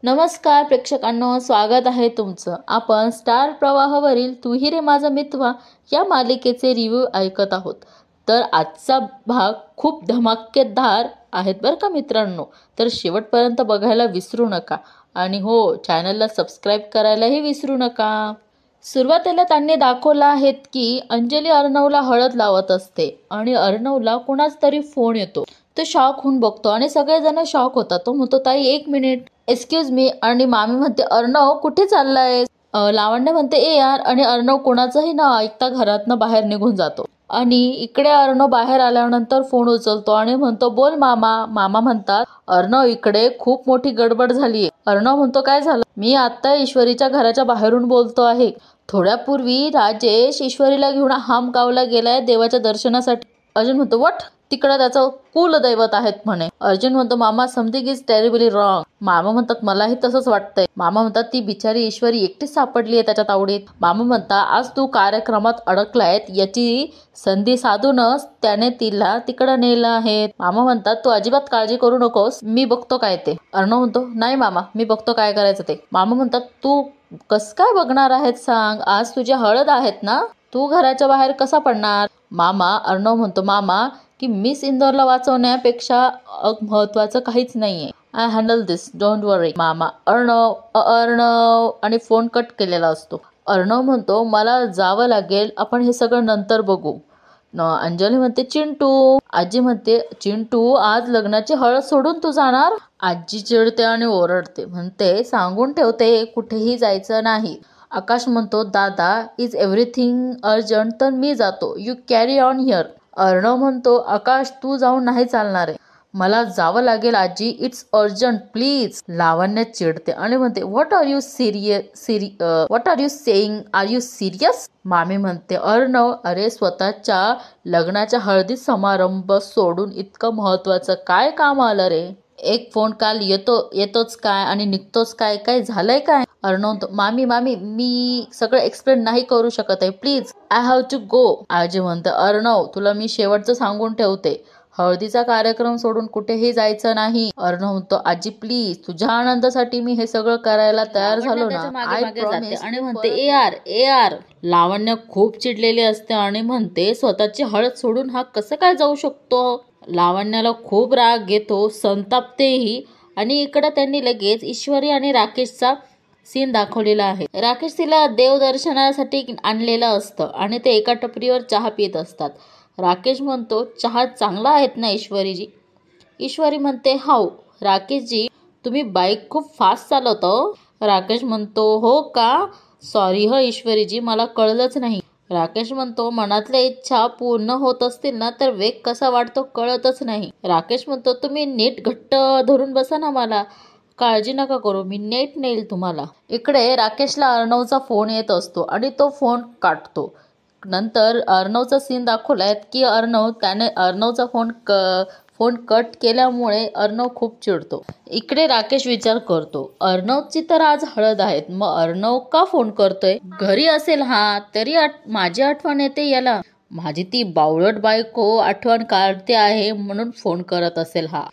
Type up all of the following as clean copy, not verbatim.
नमस्कार प्रेक्षकांनो, स्वागत आहे तुमचं. आपण स्टार प्रवाहावरील तू ही रे माझा मितवा या मालिकेचे रिव्ह्यू ऐकत आहोत. तर आजचा भाग खूप धमाकेदार आहेत बरं का मित्रांनो. तर शेवटपर्यंत बघायला विसरू नका आणि हो, चॅनलला सबस्क्राईब करायलाही विसरू नका. सुरुवातीला त्यांनी दाखवलं आहेत की अंजली अर्णवला हळद लावत असते आणि अर्णवला कुणाच तरी फोन येतो. तो शॉक होऊन बघतो आणि सगळेजण शॉक होतात. तो म्हणतो, ताई एक मिनिट, एक्सक्यूज मी. आणि मामी म्हणते, अर्णव कुठे चाललाय? लावण्य म्हणते, ए यार. आणि अर्णव कोणाचंही न ऐकता घरातनं बाहेर निघून जातो. आणि इकडे अर्णव बाहेर आल्यानंतर फोन उचलतो आणि म्हणतो, बोल मामा. मामा म्हणतात, अर्णव इकडे खूप मोठी गडबड झालीये. अर्णव म्हणतो, काय झालं? मी आता ईश्वरीच्या घराच्या बाहेरून बोलतो आहे. थोड्यापूर्वी राजेश ईश्वरीला घेऊन हामगावला गेलाय देवाच्या दर्शनासाठी. अर्जुन म्हणतो, व्हॉट? तिकडं त्याचं कुलदैवत आहेत म्हणे. अर्जुन म्हणतो, मामा समथिंग इज टेरिबली रॉंग. मामा म्हणतात, मलाही तसंच वाटतंय. मामा म्हणतात, ती बिचारी ईश्वरी एकटीच सापडली आहे त्याच्या तावडीत. मामा म्हणतात, आज तू कार्यक्रमात अडकलायत याची संधी साधूनच त्याने तिला तिकडं नेलं आहे. मामा म्हणतात, तू अजिबात काळजी करू नकोस, मी बघतो काय ते. अर्णव म्हणतो, नाही मामा, मी बघतो काय करायचं ते. मामा म्हणतात, तू कस काय बघणार आहेत सांग? आज तुझ्या हळद आहेत ना, तू घराच्या बाहेर कसा पडणार? अर्णव म्हणतो, मामा की मिस इंदोरला वाचवण्यापेक्षा महत्वाचं काहीच नाहीये. आय हँडल दिस, डोंट वरी. मामा, अर्णव आणि फोन कट केलेला असतो. अर्णव म्हणतो, मला जावं लागेल, आपण हे सगळं नंतर बघू. अंजली म्हणते, चिंटू. आजी म्हणते, चिंटू आज लग्नाची हळद सोडून तू जाणार? आजी चिडते आणि ओरडते, म्हणते, सांगून ठेवते कुठेही जायचं नाही. आकाश म्हणतो, दादा इज एव्हरीथिंग अर्जंट, तर मी जातो, you carry on here. Arnav म्हणतो, आकाश तू जाऊन नाही चालणार आहे, मला जावं लागेल आजी, इट्स अर्जंट प्लीज. लावण्य चिडते आणि म्हणते, what are you what are you saying, are you serious? मामी म्हणते, अर्णव, अरे स्वतःच्या लग्नाच्या हळदी समारंभ सोडून इतकं महत्वाचं काय काम आलं रे? एक फोन कॉल येतोच काय आणि निघतोच काय? काय झालंय काय? अर्णव, मामी मी सगळं एक्सप्लेन नाही करू शकत आहे, please I have to go. आजी म्हणते, अर्णव तुला मी शेवटचं सांगून ठेवते, हळदीचा कार्यक्रम सोडून कुठेही जायचं नाही. अर्णव म्हणतो, आजी प्लीज, तुझ्या आनंदासाठी मी हे सगळं करायला तयार झालो ना. आणि म्हणते, ए यार. लावण्य खूप चिडलेली असते आणि म्हणते, स्वतःची हळद सोडून हा कसं काय जाऊ शकतो? लावण्याला खूप राग येतो, संतापतेही. आणि इकडं त्यांनी लगेच ईश्वरी आणि राकेशचा सीन दाखवलेला आहे. राकेश तिला देवदर्शनासाठी आणलेलं असतं आणि ते एका टपरीवर चहा पित असतात. राकेश म्हणतो, चहा चांगला आहेत ना ईश्वरीजी? ईश्वरी म्हणते, हाऊ राकेशजी, तुम्ही बाईक खूप फास्ट चालवतो. राकेश म्हणतो, हो का? सॉरी ईश्वरीजी, मला कळलंच नाही. राकेश म्हणतो, मनातल्या इच्छा पूर्ण होत असतील ना तर वेग कसा वाढतो कळतच नाही. राकेश म्हणतो, तुम्ही नीट घट्ट धरून बसा ना, मला काळजी नका करू, मी नेट नेईल तुम्हाला. इकडे राकेशला अर्णवचा फोन येत असतो आणि तो फोन काढतो. नंतर अर्णवचा सीन दाखवलाय की त्याने अर्णवचा फोन कट केल्यामुळे अर्णव खूप चिडतो. इकडे राकेश विचार करतो, अर्णवची तर आज हळद आहेत, मग अर्णव का फोन करतोय? घरी असेल हा, तरी माझी आठवण येते याला. माझी ती बावळट बायको आठवण काढते आहे म्हणून फोन करत असेल हा.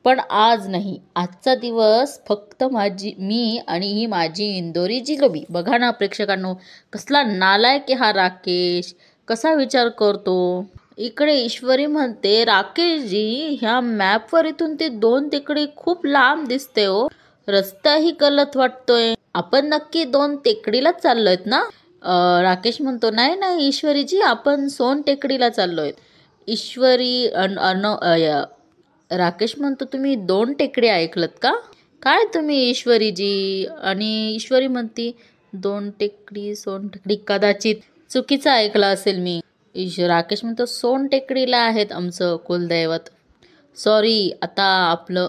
पण आज नाही, आजचा दिवस फक्त मी आणि ही माझी इंदोरी जिलेबी. बघा ना प्रेक्षकांनो, कसला नालायक हा राकेश, कसा विचार करतो. इकडे ईश्वरी म्हणते, राकेशजी, ह्या मॅपवर इथून ते 2 टेकडी खूप लांब दिसते हो, रस्ताही गलत वाटतोय, आपण नक्की 2 टेकडीलाच चाललोयत ना? राकेश म्हणतो, नाही ईश्वरीजी, आपण सोन टेकडीला चाललोय. ईश्वरी राकेश म्हणतो, तुम्ही 2 टेकडी ऐकलत का? काय तुम्ही ईश्वरीजी? आणि ईश्वरी म्हणती, 2 टेकडी सोन टेकडी, कदाचित चुकीचं ऐकलं असेल मी. राकेश म्हणतो, सोन टेकडीला आहेत आमचं कुलदैवत. सॉरी. आता आपलं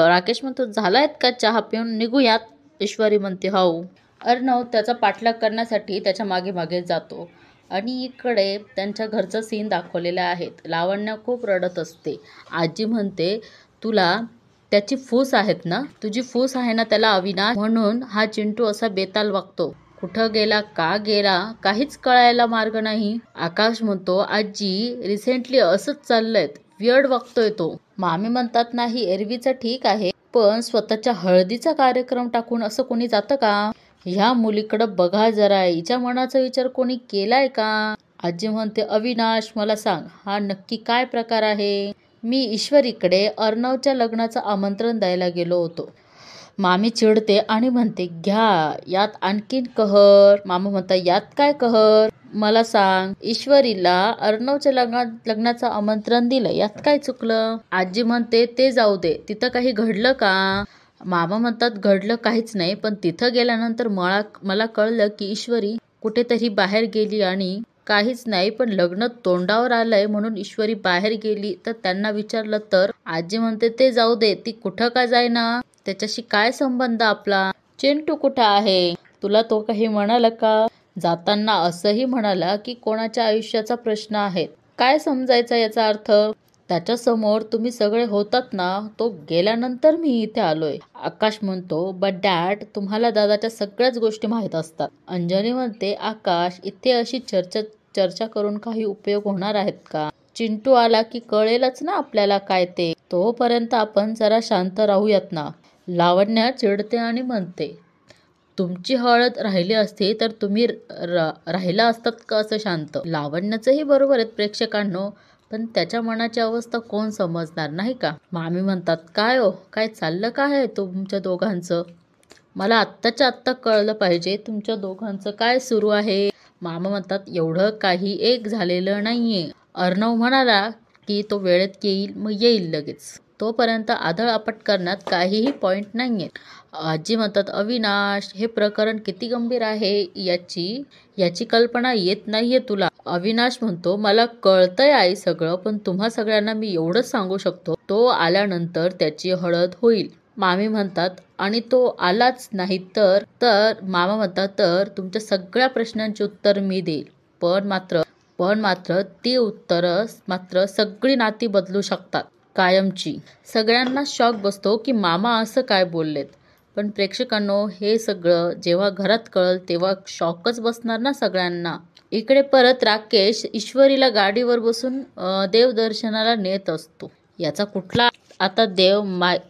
राकेश म्हणतो, झालायत का चहा पिऊन, निघूयात? ईश्वरी म्हणते, हो. अर्णव त्याचा पाठलाग करण्यासाठी त्याच्या मागे मागे जातो आणि इकडे त्यांच्या घरचं सीन दाखवलेलं आहे. लावण्य खूप रडत असते. आजी म्हणते, तुला त्याची फूस आहेत ना, तुझी फूस आहे ना त्याला अविनाश, म्हणून हा चिंटू असा बेताल वागतो. कुठं गेला, का गेला, काहीच कळायला मार्ग नाही. आकाश म्हणतो, आजी रिसेंटली असंच चाललंय, वियर्ड वागतोय तो. मामी म्हणतात, नाही एरवीचं ठीक आहे, पण स्वतःच्या हळदीचा कार्यक्रम टाकून असं कोणी जातं का? ह्या मुलीकडं बघा जरा, हिच्या मनाचा विचार कोणी केलाय का? आजी म्हणते, अविनाश मला सांग, हा नक्की काय प्रकार आहे? मी ईश्वरीकडे अर्णवच्या लग्नाचं आमंत्रण द्यायला गेलो होतो. मामी चिडते आणि म्हणते, घ्या यात आणखीन कहर. मामा म्हणतात, यात काय कहर? मला सांग, ईश्वरीला अर्णवच्या लग्नाचं आमंत्रण दिलं, यात काय चुकलं? आजी म्हणते, ते जाऊ दे, तिथं काही घडलं का? मामा म्हणतात, घडलं काहीच नाही, पण तिथं गेल्यानंतर मला कळलं की ईश्वरी कुठेतरी बाहेर गेली आणि काहीच नाही, पण लग्न तोंडावर आलंय म्हणून ईश्वरी बाहेर गेली. तर त्यांना विचारलं तर आजी म्हणते, ते जाऊ दे, ती कुठं का जायना, त्याच्याशी काय संबंध आपला? चिंटू कुठं आहे? तुला तो काही म्हणाला का? जाताना असंही म्हणाला की कोणाच्या आयुष्याचा प्रश्न आहे. काय समजायचा याचा अर्थ? त्याच्यासमोर तुम्ही सगळे होतात ना, तो गेल्यानंतर मी इथे आलोय. आकाश म्हणतो, बट डॅड, तुम्हाला दादाच्या सगळ्याच गोष्टी माहीत असतात. अंजली म्हणते, आकाश, इथे अशी चर्चा करून काही उपयोग होणार आहेत का? चिंटू आला की कळेलच ना आपल्याला काय ते. तोपर्यंत आपण जरा शांत राहूयात ना. लावण्या चिडते आणि म्हणते, तुमची हळद राहिली असती तर तुम्ही राहिला असतात का असं शांत? लावण्याचंही बरोबर आहेत प्रेक्षकांनो, पण त्याच्या मनाची अवस्था कोण समजणार नाही का? मामी म्हणतात, काय हो, काय चाललं काय आहे तुमच्या दोघांचं? मला आत्ताच्या आत्ता कळलं पाहिजे तुमच्या दोघांचं काय सुरू आहे. मामा म्हणतात, एवढं काही एक झालेलं नाहीये. अर्णव म्हणाला की तो वेळेत येईल, मग येईल लगेच. तोपर्यंत आदळआपट करण्यात काहीही पॉइंट नाहीये. आजी म्हणतात, अविनाश, हे प्रकरण किती गंभीर आहे याची कल्पना येत नाहीये तुला. अविनाश म्हणतो, मला कळतंय आई सगळं, पण तुम्हा सगळ्यांना मी एवढंच सांगू शकतो, तो आल्यानंतर त्याची हळद होईल. मामी म्हणतात, आणि तो आलाच नाही तर? मामा म्हणतात, तर तुमच्या सगळ्या प्रश्नांची उत्तर मी देईल, पण मात्र ती उत्तरं मात्र सगळी नाती बदलू शकतात, कायमची. सगळ्यांना शॉक बसतो की मामा असं काय बोललेत. पण प्रेक्षकांनो, हे सगळं जेव्हा घरात कळल तेव्हा शॉकच बसणार ना सगळ्यांना. इकडे परत राकेश ईश्वरीला गाडीवर बसून देवदर्शनाला नेत असतो. याचा कुठला आता देव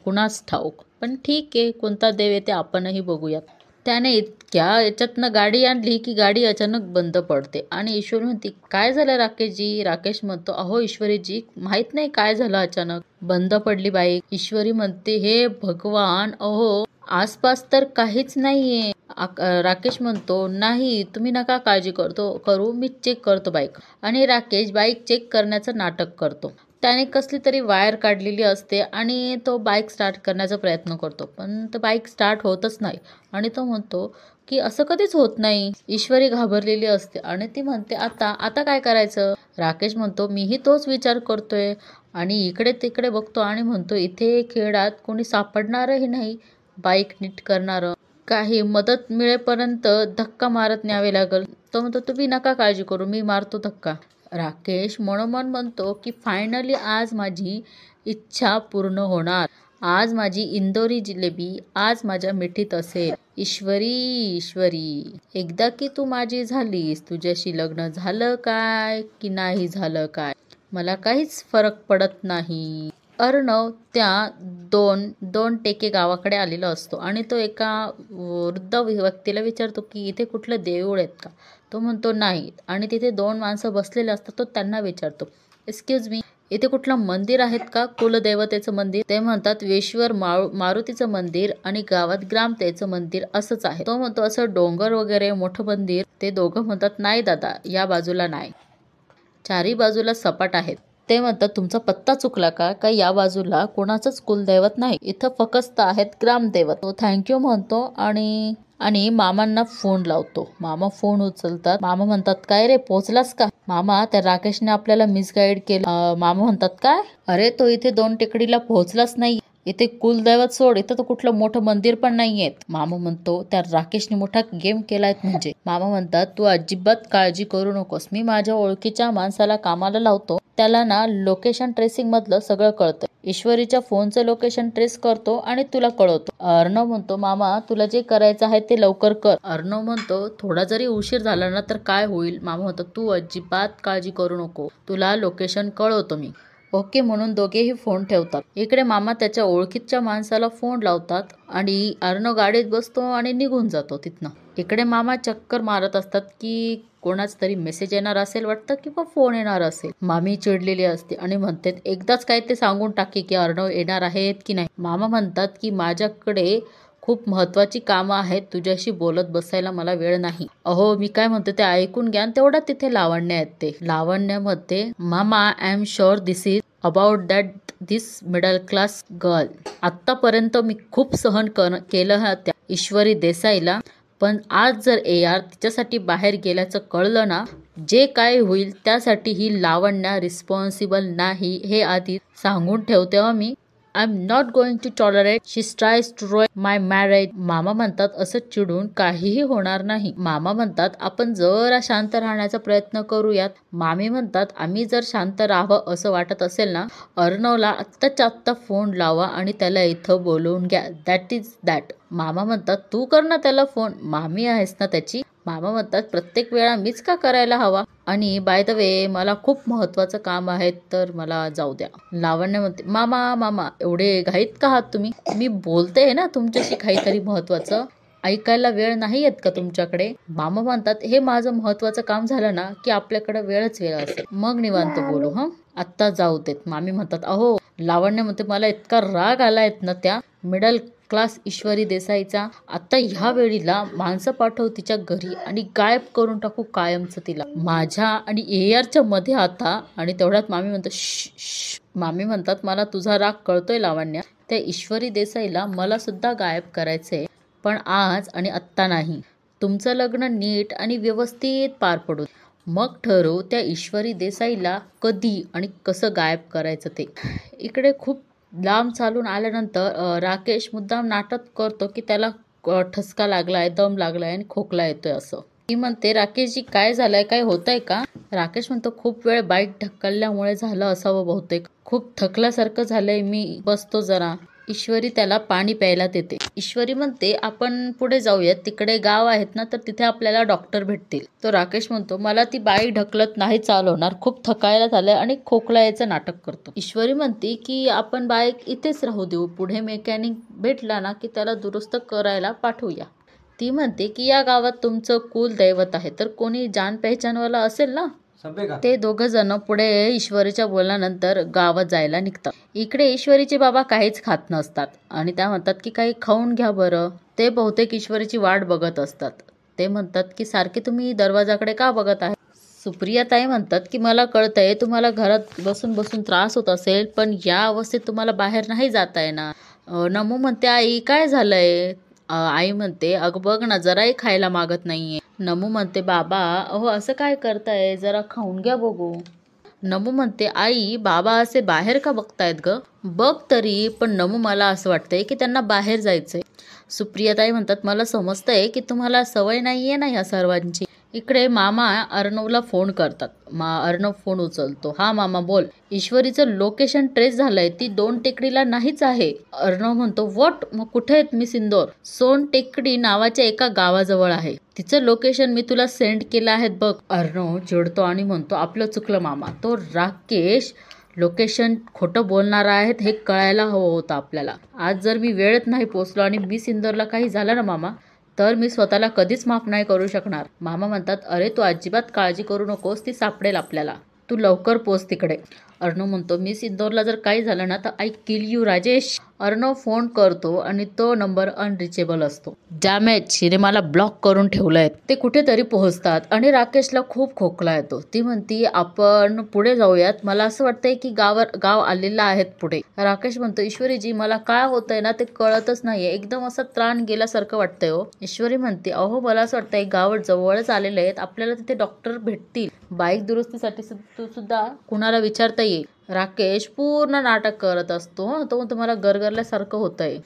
कुणास ठाऊक, पण ठीक आहे, कोणता देव येते आपणही बघूयात. त्याने इतक्या याच्यातनं गाडी आणली की गाडी अचानक बंद पडते आणि ईश्वरी म्हणते, काय झालं राकेशजी? राकेश म्हणतो, अहो ईश्वरीजी, माहित नाही काय झालं, अचानक बंद पडली बाईक. ईश्वरी म्हणते, हे भगवान, अहो आसपास तर काहीच नाहीये. राकेश म्हणतो, नाही, तुम्ही नका काळजी करू, मी चेक करतो बाईक. आणि राकेश बाईक चेक करण्याचं नाटक करतो. त्याने कसली तरी वायर काढलेली असते आणि तो बाईक स्टार्ट करण्याचा प्रयत्न करतो, पण तो बाईक स्टार्ट होतच नाही. आणि तो म्हणतो की असं कधीच होत नाही. ईश्वरी घाबरलेली असते आणि ती म्हणते, आता काय करायचं? राकेश म्हणतो, मीही तोच विचार करतोय आणि इकडे तिकडे बघतो आणि म्हणतो, इथे खेळात कोणी सापडणारही नाही बाईक नीट करणारं. काही मदत मिळेपर्यंत धक्का मारत न्यावे लागल. तो म्हणतो, तुम्ही नका काळजी करू, मी मारतो धक्का. राकेश मनोमन म्हणतो की फायनली आज माझी इच्छा पूर्ण होणार. आज माझी इंदोरी जिलेबी आज माझ्या मिठीत असेल. ईश्वरी, एकदा की तू माझी झालीस, तुझ्याशी लग्न झालं काय की नाही झालं काय, मला काहीच फरक पडत नाही. अर्णव त्या दोन टेके गावाकडे आलेला असतो आणि तो एका वृद्ध व्यक्तीला विचारतो की इथे कुठलं देऊळ आहेत का? तो म्हणतो नाही. आणि तिथे 2 माणसं बसलेले असतात. तो त्यांना विचारतो, एक्सक्यूज मी, इथे कुठलं मंदिर आहेत का, कुलदेवतेचं मंदिर? ते म्हणतात, वेश्वर मारुतीचं मंदिर आणि गावात ग्रामदेवतेचं मंदिर असंच आहे. तो म्हणतो, असं डोंगर वगैरे मोठं मंदिर? ते दोघं म्हणतात, नाही दादा, या बाजूला नाही, चारी बाजूला सपाट आहेत. ते म्हणतात, तुमचा पत्ता चुकला का या बाजूला कोणाचंच कुलदैवत नाही, इथं फक्त आहेत ग्रामदैवत. तो थँक्यू म्हणतो आणि मामांना फोन लावतो. मामा फोन उचलतात. मामा म्हणतात, काय रे, पोहोचलास का? मामा, त्या राकेशने आपल्याला मिसगाईड केलं. मामा म्हणतात, काय? अरे, तो इथे 2 टेकडीला पोहोचलाच नाही. इथे कुलदैवत सोड, इथं तर कुठलं मोठं मंदिर पण नाहीये. मामा म्हणतो, त्या राकेशने मोठा गेम केलाय म्हणजे. मामा म्हणतात, तू अजिबात काळजी करू नकोस, मी माझ्या ओळखीच्या माणसाला कामाला लावतो, त्याला ना लोकेशन ट्रेसिंग मधलं सगळं कळतं. ईश्वरीच्या फोनचं लोकेशन ट्रेस करतो आणि तुला कळवतो. अर्णव म्हणतो, मामा, तुला जे करायचं आहे ते लवकर कर. अर्णव म्हणतो, थोडा जरी उशीर झाला ना तर काय होईल? मामा म्हणतो, तू अजिबात काळजी करू नको, तुला लोकेशन कळवतो मी. ओके म्हणून दोघेही फोन ठेवतात. इकडे मामा त्याच्या ओळखीच्या माणसाला फोन लावतात आणि अर्णव गाडीत बसतो आणि निघून जातो तिथनं. इकडे मामा चक्कर मारत असतात की कोणाच तरी मेसेज येणार असेल वाटतं किंवा फोन येणार असेल. मामी चिडलेली असते आणि म्हणते एकदाच काय ते सांगून टाकी की अर्णव येणार आहेत की नाही. मामा म्हणतात की माझ्याकडे खूप महत्वाची कामं आहेत, तुझ्याशी बोलत बसायला मला वेळ नाही. अहो मी काय म्हणते ते ऐकून घ्या. तेवढा तिथे लावण्य आहेत. ते लावण्यामध्ये मामा I am sure this is about that this middle class girl. आतापर्यंत मी खूप सहन केलं त्या ईश्वरी देसाईला, पण आज जर AR तिच्यासाठी बाहेर गेल्याचं कळलं ना, जे काय होईल त्यासाठी ही लावण्या रिस्पॉन्सिबल नाही हे आधी सांगून ठेवते मी. I am not going to tolerate she tries to ruin my marriage. मामा म्हणतात असं चिडून काहीही होणार नाही. मामा म्हणतात आपण जरा शांत राहण्याचा प्रयत्न करूयात. मामी म्हणतात आम्ही जर शांत राहावं असं वाटत असेल ना, अर्णवला आत्ताच्या आत्ता फोन लावा आणि त्याला इथं बोलवून घ्या. That is that. मामा म्हणतात तू कर ना त्याला फोन, मामी आहेस ना त्याची. मामा म्हणतात प्रत्येक वेळा मीच का करायला हवा, आणि बाय द वे मला खूप महत्वाचं काम आहे तर मला जाऊ द्या. लावण्य म्हणते मामा मामा एवढे घाईत का आहात तुम्ही, मी बोलते ना तुमच्याशी काहीतरी महत्वाचं, ऐकायला वेळ नाही येत का तुमच्याकडे. मामा म्हणतात हे माझं महत्वाचं काम झालं ना की आपल्याकडे वेळच वेळ असेल, मग निवांत बोलू. आत्ता जाऊ देत. मामी म्हणतात अहो लावण्य म्हणते मला इतका राग आलायत ना त्या मिडल क्लास ईश्वरी देसाईचा. आता ह्या वेळीला माणसं पाठव तिच्या घरी आणि गायब करून टाकू कायमचं तिला माझ्या आणि ARच्या मध्ये आता. आणि तेवढ्यात मामी म्हणतात श्श. मामी म्हणतात मला तुझा राग कळतोय लावण्या, त्या ईश्वरी देसाईला मला सुद्धा गायब करायचंय, पण आज आणि आत्ता नाही. तुमचं लग्न नीट आणि व्यवस्थित पार पडू, मग ठरवू त्या ईश्वरी देसाईला कधी आणि कसं गायब करायचं ते. इकडे खूप लांब चालून आल्यानंतर राकेश मुद्दाम नाटक करतो की त्याला ठसका लागलाय, दम लागलाय आणि खोकला येतोय असं. ती म्हणते राकेशजी काय झालंय, काय होतंय का. राकेश म्हणतो खूप वेळ बाईक ढकलल्यामुळे झालं असावं बहुतेक, खूप थकल्यासारखं झालंय मी बसतो जरा. ईश्वरी त्याला पाणी प्यायला देते. ईश्वरी म्हणते आपण पुढे जाऊयात, तिकडे गाव आहेत ना तर तिथे आपल्याला डॉक्टर भेटतील. तो राकेश म्हणतो मला ती बाई ढकलत नाही चालवणार, खूप थकायला झालंय आणि खोकला याचं नाटक करतो. ईश्वरी म्हणते की आपण बाईक इथेच राहू देऊ, पुढे मेकॅनिक भेटला ना की त्याला दुरुस्त करायला पाठवूया. ती म्हणते की या गावात तुमचं कुल दैवत आहे तर कोणी जान पहचानवाला असेल ना. ते दोघं जण पुढे ईश्वरीच्या बोलल्यानंतर गावात जायला निघतात. इकडे ईश्वरीचे बाबा काहीच खात नसतात आणि त्या म्हणतात की काही खाऊन घ्या बरं. ते बहुतेक ईश्वरीची वाट बघत असतात. ते म्हणतात की सारखे तुम्ही दरवाजाकडे का बघत आहे. सुप्रिया ताई म्हणतात की मला कळतंय तुम्हाला घरात बसून बसून त्रास होत असेल, पण या अवस्थेत तुम्हाला बाहेर नाही जाता येणार. नमू म्हणते आई काय झालंय. आई म्हणते अगं बघ ना जराही खायला मागत नाहीये. नमू म्हणते बाबा अहो असं काय करताय, जरा खाऊन घ्या बघू. नमू म्हणते आई बाबा असे बाहेर का बघतायत ग, बघ तरी. पण नमू मला असं वाटतंय की त्यांना बाहेर जायचंय. सुप्रियाताई म्हणतात मला समजतंय की तुम्हाला सवय नाहीये ना ह्या सर्वांची. इकडे मामा अर्णवला फोन करतात. अर्णव फोन उचलतो. हा मामा बोल. ईश्वरीचं लोकेशन ट्रेस झालंय, ती 2 टेकडीला नाहीच आहे. अर्णव म्हणतो व्हॉट, मग कुठे आहेत. मी सिंदोर सोन टेकडी नावाच्या एका गावाजवळ आहे, तिचं लोकेशन मी तुला सेंड केलं आहे बघ. अर्णव चिडतो आणि म्हणतो आपलं चुकलं मामा, तो राकेश लोकेशन खोटं बोलणार आहेत हे कळायला हवं होतं आपल्याला. आज जर मी वेळेत नाही पोचलो आणि मी सिंदोरला काही झालं ना मामा, तर मी स्वतःला कधीच माफ नाही करू शकणार. मामा म्हणतात अरे तू अजिबात काळजी करू नकोस, ती सापडेल आपल्याला, तू लवकर पोच तिकडे. अर्णव म्हणतो मी सिंदोरला जर काही झालं ना तर I kill you Rajesh. Arnav phone करतो आणि तो नंबर अनरिचेबल असतो. डॅमेज, हिने मला ब्लॉक करून ठेवलंय. ते कुठेतरी पोहोचतात आणि राकेशला खूप खोकला येतो. ती म्हणती आपण पुढे जाऊयात, मला असं वाटतंय की गाव आलेला आहेत पुढे. राकेश म्हणतो ईश्वरीजी मला काय होतंय ना ते कळतच नाहीये, एकदम असं त्राण गेल्यासारखं वाटतंय हो. ईश्वरी म्हणते अहो मला असं वाटतंय गाव जवळच आलेले आहेत, आपल्याला तिथे डॉक्टर भेटतील, बाईक दुरुस्तीसाठी सुद्धा कुणाला विचारता येईल. राकेश पूर्ण नाटक करत असतो. तो तुम्हाला गरगरल्यासारखं होतंय.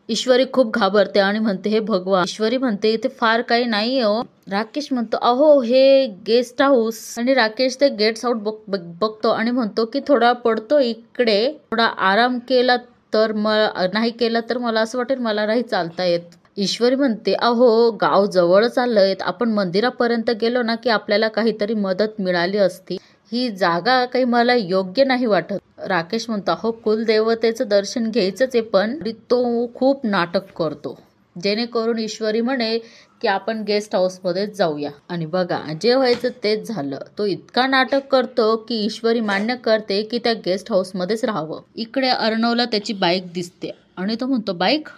ईश्वरी खूप घाबरते आणि म्हणते हे भगवान. ईश्वरी म्हणते इथे फार काही नाही हो. राकेश म्हणतो अहो हे गेस्ट हाऊस. आणि राकेश ते गेट्स आउट बघतो आणि म्हणतो की थोडा पडतो इकडे, थोडा आराम केला तर नाही केला तर मला असं वाटेल मला नाही चालता येत. ईश्वरी म्हणते अहो गाव जवळच आलंय, आपण मंदिरापर्यंत गेलो ना की आपल्याला काहीतरी मदत मिळाली असती. ही जागा काही मला योग्य नाही वाटत. राकेश म्हणतो अहो कुलदेवतेचं दर्शन घ्यायचंच आहे पण तो खूप नाटक करतो, जेणेकरून ईश्वरी म्हणे की आपण गेस्ट हाऊसमध्येच जाऊया. आणि बघा जे व्हायचं तेच झालं. तो इतका नाटक करतो की ईश्वरी मान्य करते की त्या गेस्ट हाऊसमध्येच राहावं. इकडे अर्णवला त्याची बाईक दिसते आणि तो म्हणतो बाईक,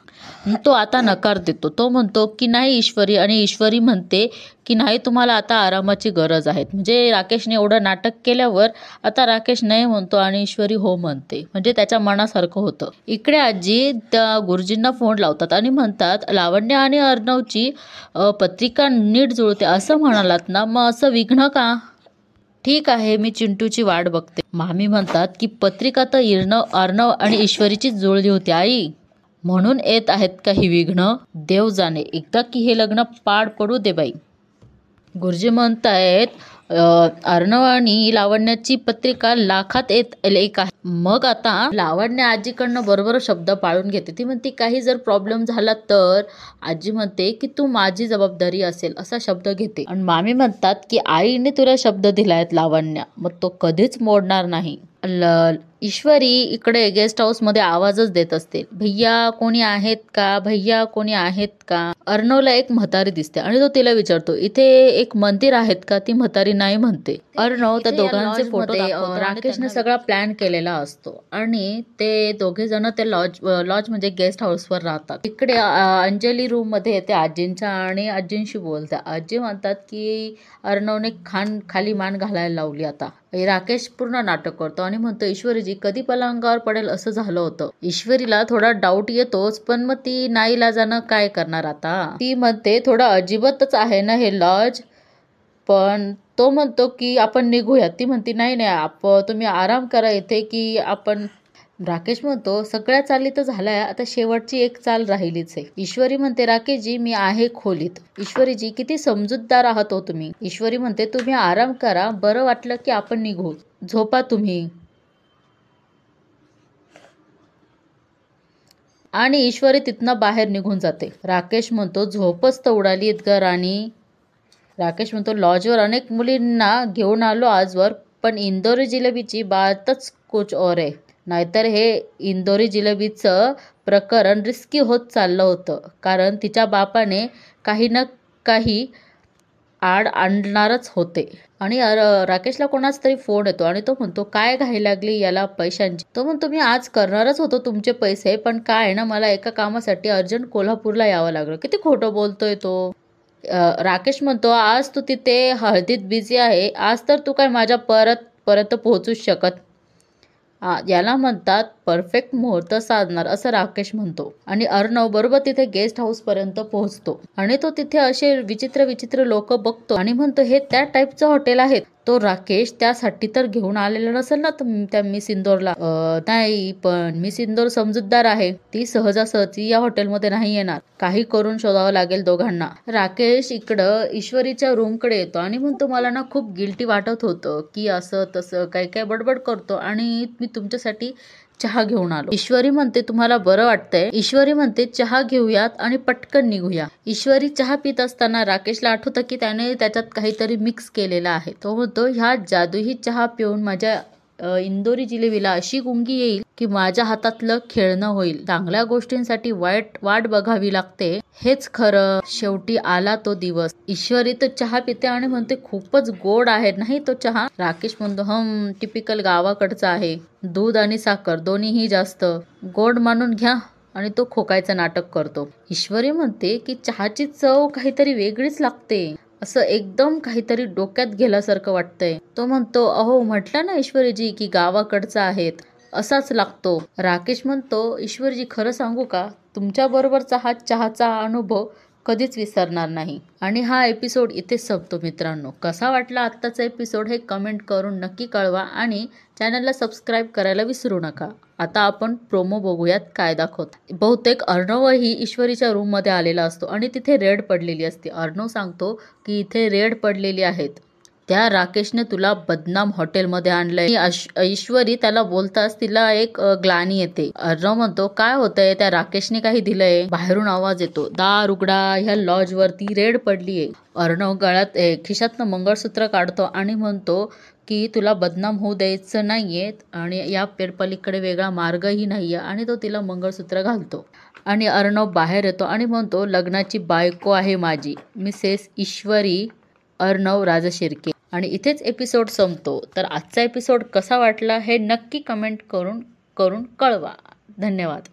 तो आता नकार देतो. तो म्हणतो की नाही ईश्वरी, आणि ईश्वरी म्हणते की नाही तुम्हाला आता आरामाची गरज आहे. म्हणजे राकेशने एवढं नाटक केल्यावर आता राकेश नाही म्हणतो आणि ईश्वरी हो म्हणते, म्हणजे त्याच्या मनासारखं होतं. इकडे आजी त्या गुरुजींना फोन लावतात आणि म्हणतात लावण्य आणि अर्णवची पत्रिका नीट जुळते असं म्हणालात ना, मग असं विघ्न का? ठीक आहे मी चिंटूची वाट बघते. मामी म्हणतात की पत्रिका तर अर्णव आणि ईश्वरीची जुळली होती आई, म्हणून येत आहेत का ही विघ्न? देव जाणे, एकदा की हे लग्न पार पडू दे बाई. गुरुजी म्हणतायत अर्णव आणि लावण्याची पत्रिका लाखात एक आहे. मग आता लावण्य आजीकडनं बरोबर शब्द पाळून घेते. ती म्हणते काही जर प्रॉब्लेम झाला तर आजी म्हणते की तू माझी जबाबदारी असेल असा शब्द घेते. आणि मामी म्हणतात की आईने तुला शब्द दिलायत लावण्य, मग तो कधीच मोडणार नाही. ईश्वरी इकडे गेस्ट हाऊस मध्ये आवाजच देत असते, भैया कोणी आहेत का, भैया कोणी आहेत का. अर्णवला एक म्हातारी दिसते आणि तो तिला विचारतो इथे एक मंदिर आहेत का. ती म्हातारी नाही म्हणते. अर्णव त्या दोघांचे फोटो राकेशने सगळा प्लॅन केलेला असतो आणि ते दोघे जण ते लॉज म्हणजे गेस्ट हाऊस वर राहतात. इकडे अंजली रूम मध्ये येते आजींच्या आणि आजींशी बोलते. आजी म्हणतात की अर्णवने खाली मान घालायला लावली. आता राकेश पूर्ण नाटक करतो आणि म्हणतो ईश्वरीजी कधी पलंगावर पडेल असं झालं होतं. ईश्वरीला थोडा डाऊट येतोच, पण मग ती नाईलाजानं काय करणार आता. ती म्हणते थोडं अजिबातच आहे ना हे लॉज, पण तो म्हणतो की आपण निघूया. ती म्हणते नाही तुम्ही आराम करा इथे की आपण. राकेश म्हणतो सगळ्या चाली तर झाल्या, आता शेवटची एक चाल राहिलीच आहे. ईश्वरी म्हणते राकेशजी मी आहे खोलीत. ईश्वरीजी किती समजूतदार आहात हो तुम्ही. ईश्वरी म्हणते तुम्ही आराम करा, बरं वाटलं की आपण निघू, झोपा तुम्ही. आणि ईश्वरी तिथनं बाहेर निघून जाते. राकेश म्हणतो झोपच तर उडाली इतकं राणी. राकेश म्हणतो लॉजवर अनेक मुलींना घेऊन आलो आजवर, पण इंदोरी जिलेबीची बातच कुछ और आहे. नाहीतर हे इंदोरी जिलेबीचं प्रकरण रिस्की होत चाललं होतं, कारण तिच्या बापाने काही ना काही आड आणणारच होते. आणि राकेशला कोणाच तरी फोन येतो आणि तो म्हणतो काय घाई लागली याला पैशांची. तो म्हणतो मी आज करणारच होतो तुमचे पैसे, पण काय ना मला एका कामासाठी अर्जंट कोल्हापूरला यावं लागलं. किती खोटं बोलतोय तो. राकेश म्हणतो आज तू तिथे हळदीत बिझी आहे, आज तर तू काय माझ्या परत पोहोचूच शकत. याला म्हणतात परफेक्ट मुहूर्त साधणार असं राकेश म्हणतो. आणि अर्णव बरोबर तिथे गेस्ट हाऊस पर्यंत पोहोचतो आणि तो तिथे असे विचित्र लोक बघतो आणि म्हणतो हे त्या टाईपचं हॉटेल आहे. तो राकेश त्यासाठी तर घेऊन आलेला नसेल ना त्या मिस इंदोरला. नाही, पण मिस इंदोर समजूतदार आहे, ती सहजासहजी या हॉटेलमध्ये नाही येणार. काही करून शोधावं लागेल दोघांना. राकेश इकडं ईश्वरीच्या रूम कडे येतो आणि म्हणतो मला ना खूप गिल्टी वाटत होतं की असं तसं काय बडबड करतो आणि मी तुमच्यासाठी चहा घेऊन आलो. ईश्वरी म्हणते तुम्हाला बरं वाटतंय. ईश्वरी म्हणते चहा घेऊयात आणि पटकन निघूया. ईश्वरी चहा पित असताना राकेशला आठवतं की त्याने त्याच्यात काहीतरी मिक्स केलेलं आहे. तो म्हणतो ह्या जादूही चहा पिऊन माझ्या इंदोरी जिलेबीला अशी गुंगी येईल की माझ्या हातातलं खेळणं होईल. चांगल्या गोष्टींसाठी वाट बघावी लागते, हेच खरं. शेवटी आला तो दिवस. ईश्वरी तर चहा पिते आणि म्हणते खूपच गोड आहे नाही तो चहा. राकेश म्हणतो टिपिकल गावाकडचा आहे, दूध आणि साखर दोन्हीही जास्त गोड मानून घ्या. आणि तो खोकायचं नाटक करतो. ईश्वरी म्हणते की चहाची चव काहीतरी वेगळीच लागते, असं एकदम काहीतरी डोक्यात गेल्यासारखं वाटतंय. तो म्हणतो अहो म्हटलं ना ईश्वरीजी की गावाकडचा आहेत, असाच लागतो. राकेश म्हणतो ईश्वरीजी खरं सांगू का, तुमच्या बरोबरचा हा चहाचा अनुभव कधीच विसरणार नाही. आणि हा एपिसोड इथे संपतो मित्रांनो. कसा वाटला आत्ताचा एपिसोड हे कमेंट करून नक्की कळवा आणि चॅनलला सबस्क्राईब करायला विसरू नका. आता आपण प्रोमो बघूयात काय दाखवत. बहुतेक अर्णवही ईश्वरीच्या रूम मध्ये आलेला असतो आणि तिथे रेड पडलेली असते. अर्णव सांगतो की इथे रेड पडलेली आहेत, त्या राकेशने तुला बदनाम हॉटेलमध्ये आणलंय. ईश्वरी त्याला बोलताच तिला एक ग्लानी येते. अर्णव म्हणतो काय होतंय, त्या राकेशने काही दिलंय. बाहेरून आवाज येतो दार उघडा, ह्या लॉज वरती रेड पडलीये. अर्णव गळ्यात खिशातनं मंगळसूत्र काढतो आणि म्हणतो की तुला बदनाम होऊ द्यायचं नाही आहे आणि या पेरपलीकडे वेगळा मार्गही नाही आहे, आणि तो तिला मंगळसूत्र घालतो. आणि अर्णव बाहेर येतो आणि म्हणतो, लग्नाची बायको आहे माझी मिसेस ईश्वरी अर्णव राजशिर्के. आणि इथेच एपिसोड संपतो. तर आजचा एपिसोड कसा वाटला हे नक्की कमेंट करून कळवा. धन्यवाद.